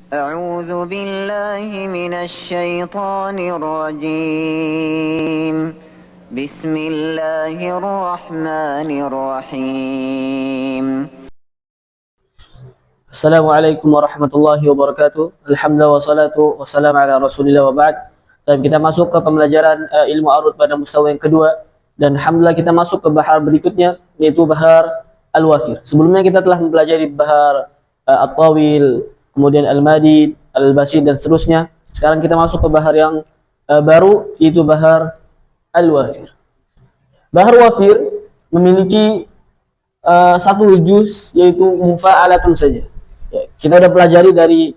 أعوذ بالله من الشيطان الرجيم بسم الله الرحمن الرحيم Assalamualaikum warahmatullahi wabarakatuh. Alhamdulillah wassalatu wassalamu ala rasulillah wa ba'd. Dan kita masuk ke pembelajaran ilmu arud pada mustawa yang kedua. Dan alhamdulillah kita masuk ke bahar berikutnya, yaitu bahar al-wafir. Sebelumnya kita telah mempelajari bahar at-tawil, kemudian al-madid, al-basid dan seterusnya. Sekarang kita masuk ke bahar yang baru, yaitu bahar al-wafir. Bahar wafir memiliki satu juz, yaitu mufa'alatun saja. Ya, kita sudah pelajari dari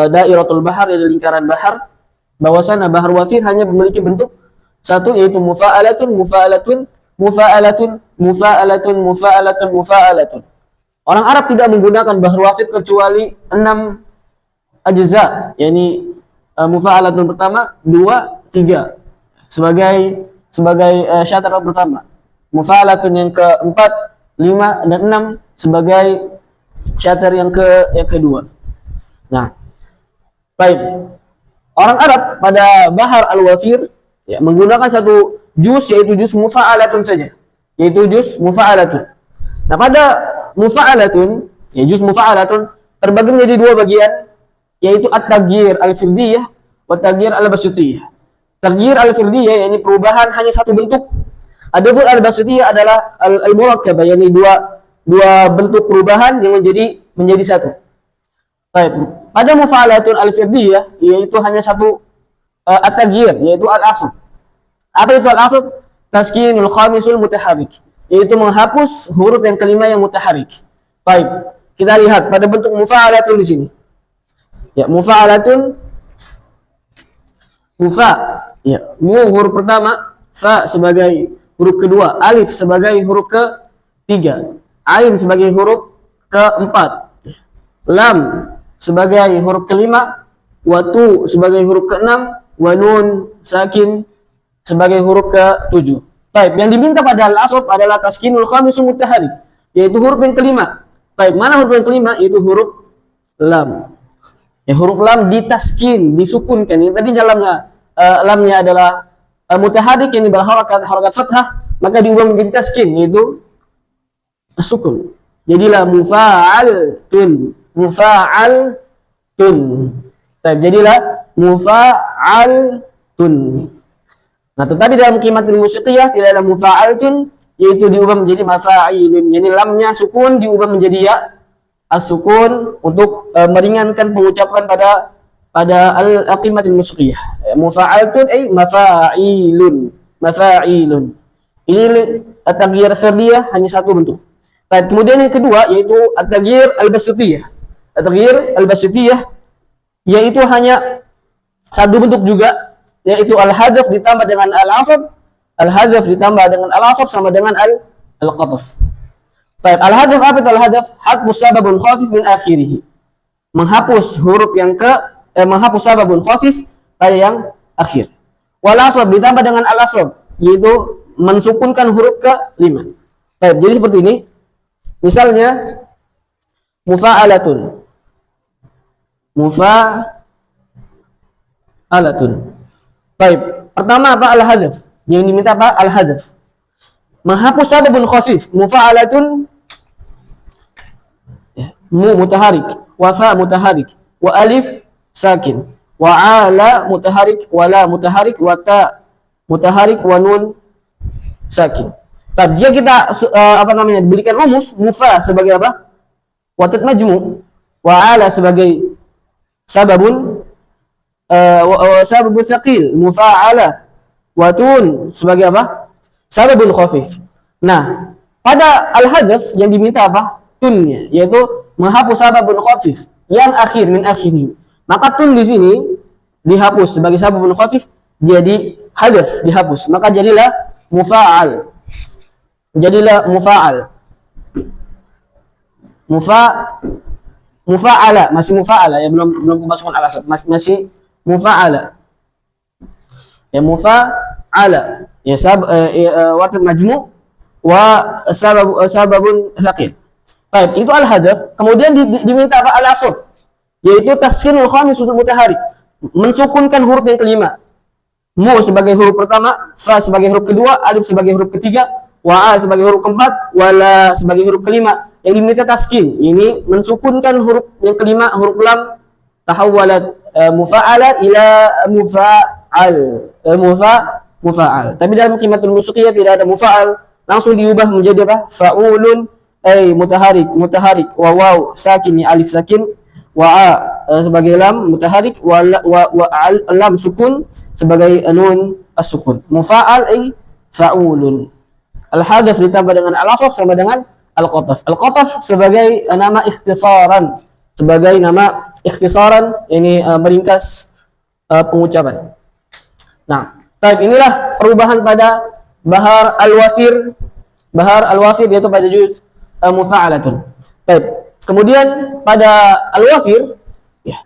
dairatul bahar, dari lingkaran bahar, bahwasanya bahar wafir hanya memiliki bentuk satu, yaitu mufa'alatun, mufa'alatun, mufa'alatun, mufa'alatun, mufa'alatun, mufa'alatun. Orang Arab tidak menggunakan bahar wafir kecuali 6 ajza, yakni mufa'alatun pertama, 2, 3 sebagai syatar pertama. Mufa'alatun yang keempat, 5 dan 6 sebagai syatar yang kedua. Nah, baik. Orang Arab pada bahar al-wafir ya, menggunakan satu juz, yaitu juz mufa'alatun saja, yaitu juz mufa'alatun. Nah, pada mufa'alatun, ya, juz mufa'alatun terbagi menjadi dua bagian, yaitu at-taghyir al-firdiyah wa at-taghyir al-basitiyah. Taghyir al-firdiyah yakni perubahan hanya satu bentuk. Adapun al-basitiyah adalah al-murakkabah, yakni dua bentuk perubahan yang menjadi satu. Baik. Pada mufa'alatun al-firdiyah yaitu hanya satu at-taghyir, yaitu al-asl. Apa itu al-asl? Taskinul khamisul mutaharrik, yaitu menghapus huruf yang kelima yang mutaharrik. Baik. Kita lihat pada bentuk mufa'alatun di sini. Ya, mufa'alatun, ya, mu huruf pertama, fa sebagai huruf kedua, alif sebagai huruf ketiga, ain sebagai huruf keempat, lam sebagai huruf kelima, watu sebagai huruf keenam, wanun sakin sebagai huruf ketujuh. Baik, yang diminta pada al-asl adalah taskinul khamisul mutaharrik, yaitu huruf yang kelima. Baik, mana huruf yang kelima? Itu huruf lam. Ya, huruf lam ditaskin, disukunkan. Yang tadi dalamnya lamnya adalah mutaharrik yang berharakat fathah, maka diubah menjadi taskin, yaitu sukun. Jadilah mufa'altun, mufa'altun. Jadilah mufa'altun. Nah, tetapi dalam qimatul musiqiyah tidak ada mufa'altun, yaitu diubah menjadi mafa'ilun. Yani lamnya sukun diubah menjadi ya as-sukun untuk meringankan pengucapan pada al-qimatul musiqiyah. Mufa'altun ay mafa'ilun, mafa'ilun. Ini at-taghyir firdiyah hanya satu bentuk. Baik, kemudian yang kedua yaitu at-taghyir al-basitiyah. At-taghyir al-basitiyah yaitu hanya satu bentuk juga, yaitu al-hadzaf ditambah dengan al-'athf. Al-hadzaf ditambah dengan al-'athf sama dengan al-qatf. Baik, al-hadzaf apa itu al-hadzaf? Hadfus sababun khafif min akhirih. Menghapus huruf yang menghapus sababun khafif pada yang akhir. Wal-'athf ditambah dengan al-'athf, yaitu mensukunkan huruf ke-5. Baik, jadi seperti ini. Misalnya mufa'alatun, mufa'alatun. Baik, pertama apa? Al-hadzaf. Yang diminta apa? Al-hadzaf. Menghapus sababun khafif. Mufa'alatun, mu mutaharik, wa fa mutaharik, wa alif sakin, wa ala mutaharik, wa la mutaharik, wa ta mutaharik, wa nun sakin. Tadi dia kita berikan rumus. Mufa sebagai apa? Watat majmu, wa ala sebagai sababun sababun tsaqil, mufa'ala, watun sebagai apa? Sababun khafif. Nah, pada al-hadzaf yang diminta apa? Tunnya, yaitu menghapus sababun khafif yang akhir min akhiri. Maka tun di sini dihapus sebagai sababun khafif, jadi hadzaf dihapus. Maka jadilah mufa'al. Jadilah mufa'al. Mufa'ala, masih mufa'ala ya, belum kemasukan al-asl, masih mufa'ala. Ya, mufa'ala. Ya, watat majmu' wa sababun tsaqil. Baik, itu al-hadzaf. Kemudian diminta apa? Al-asl, yaitu taskinul khamis mutaharik, mensukunkan huruf yang kelima. Mu sebagai huruf pertama, fa sebagai huruf kedua, alif sebagai huruf ketiga, wa a sebagai huruf keempat, wala sebagai huruf kelima. Yang diminta taskin, ini mensukunkan huruf yang kelima, huruf lam, tahawwalat mufa'ala ila mufa'al. Tapi dalam qimatul musuqiyah tidak ada mufa'al, langsung diubah menjadi apa? Fa'ulun, mutaharik, wa waw sakin, alif sakin, wa a sebagai lam mutaharik, wa lam sukun sebagai nun as-sukun. Mufa'al fa'ulun. Al-hadaf ditambah dengan al-asaf sama dengan al-qataf. Al-qataf sebagai nama ikhtisaran, ini meringkas pengucapan. Nah, inilah perubahan pada bahar al-wafir. Bahar al-wafir yaitu pada juz mufa'alatun. Kemudian pada al-wafir, ya,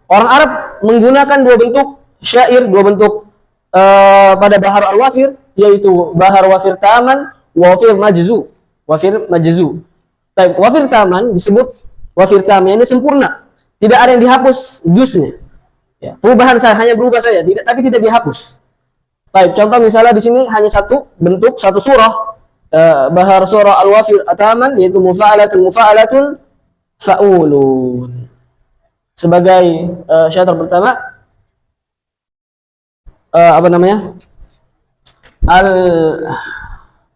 orang Arab menggunakan dua bentuk syair, dua bentuk pada bahar al-wafir, yaitu bahar wafir taman, wafir majzu. Wafir taman disebut wafir taman, ini sempurna, tidak ada yang dihapus juznya. Ya, perubahan hanya berubah saja, tapi tidak dihapus. Contoh misalnya di sini hanya satu bentuk, satu surah, bahar surah al-wafir taman, yaitu mufa'alatun fa'ulun. Sebagai syair pertama,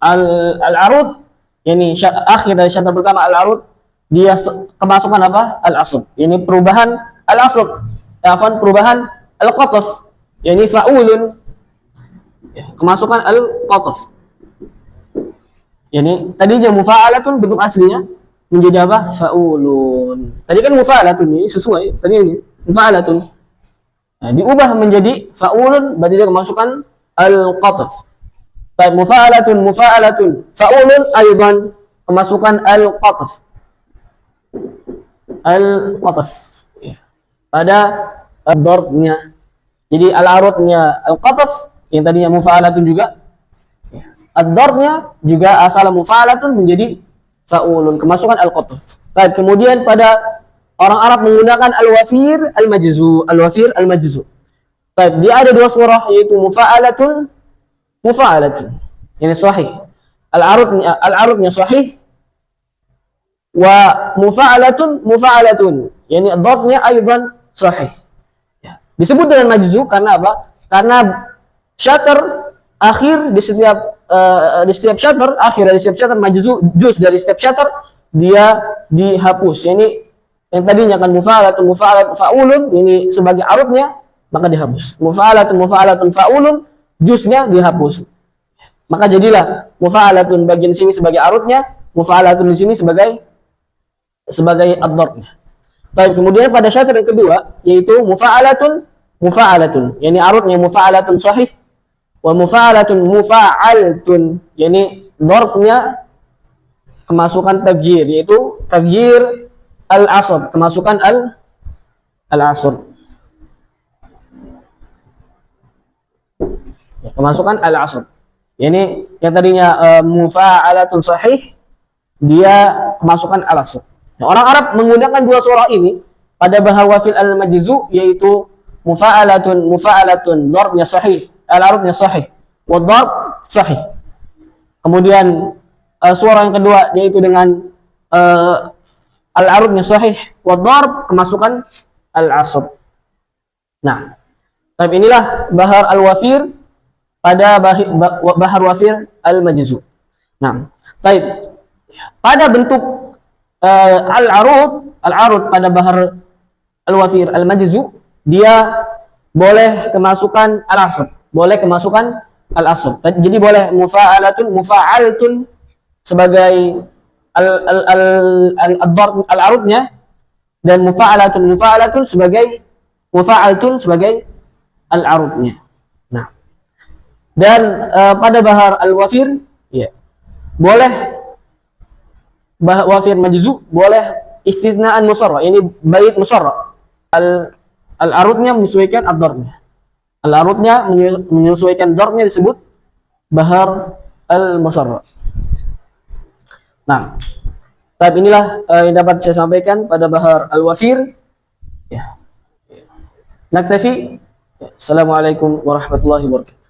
al-arud, yani akhir dari syair pertama al-arud, dia kemasukan apa? Al-asl. Ini perubahan al-asl, perubahan al-qataf, yani fa'ulun, ya, kemasukan al-qataf. Yani tadinya mufa'alatun bentuk aslinya menjadi apa? Fa'ulun. Tadi kan mufa'alatun, ini sesuai. Tadi ini mufa'alatun. Nah, diubah menjadi fa'ulun, berarti dia kemasukan al-qataf. Mufa'alatun, fa'ulun aydan, kemasukan al-qataf. Ya. Pada ad-darbnya. Jadi al-arudnya al-qataf, yang tadinya mufa'alatun juga. Ya. Ad-darbnya juga asal mufa'alatun menjadi fa'ulun, kemasukan al-qataf. Kemudian pada orang Arab menggunakan al-wafir al-majzu. Dia ada dua surah, yaitu mufa'alatun. Ini sahih. Al-arudnya sahih. Wa mufa'alatun. Yani dhabnya aydan sahih. Ya. Disebut dengan majzu karena apa? Karena syatar akhir di setiap syatar, majzu, juz dari setiap syatar dia dihapus. Yani yang tadinya kan mufa'alatun fa'ulun, ini sebagai arudnya, maka dihapus. Mufa'alatun fa'ulun, juznya dihapus. Maka jadilah mufa'alatun bagian sini sebagai arudnya, mufa'alatun di sini sebagai ad-darbnya. Kemudian pada syair yang kedua, yaitu mufa'alatun, yani arudnya mufa'alatun sahih, wa mufa'altun, yani darbnya kemasukan tabjir, yaitu tabjir al-asr, kemasukan al-asr. Ya, kemasukan al-asr. Ini yang tadinya mufa'alatun sahih, dia kemasukan al-asr. Nah, orang Arab menggunakan dua surah ini pada bahar wafil al-majzu, yaitu mufa'alatun, darbnya sahih, al-arudnya sahih, wa darb sahih. Kemudian surah yang kedua yaitu dengan al-arudnya sahih, wa darb kemasukan al-asr. Nah, tapi inilah bahar al-wafir pada bahar wafir al-majzu. Nah, baik. Pada bentuk al-arud pada bahar al-wafir al-majzu, dia boleh kemasukan al-asr, Jadi boleh mufa'altun sebagai al-arudnya, dan mufa'alatun sebagai al-arudnya. Nah, dan pada bahar al-wafir, ya, boleh wafir majzu, boleh istithnaan musarra, ini bait musarra. Al-arudnya menyesuaikan ad-darbnya. Al-arudnya menyesuaikan darbnya disebut bahar al-musarra. Nah, inilah yang dapat saya sampaikan pada bahar al-wafir. Ya. Naktafi. Assalamualaikum warahmatullahi wabarakatuh.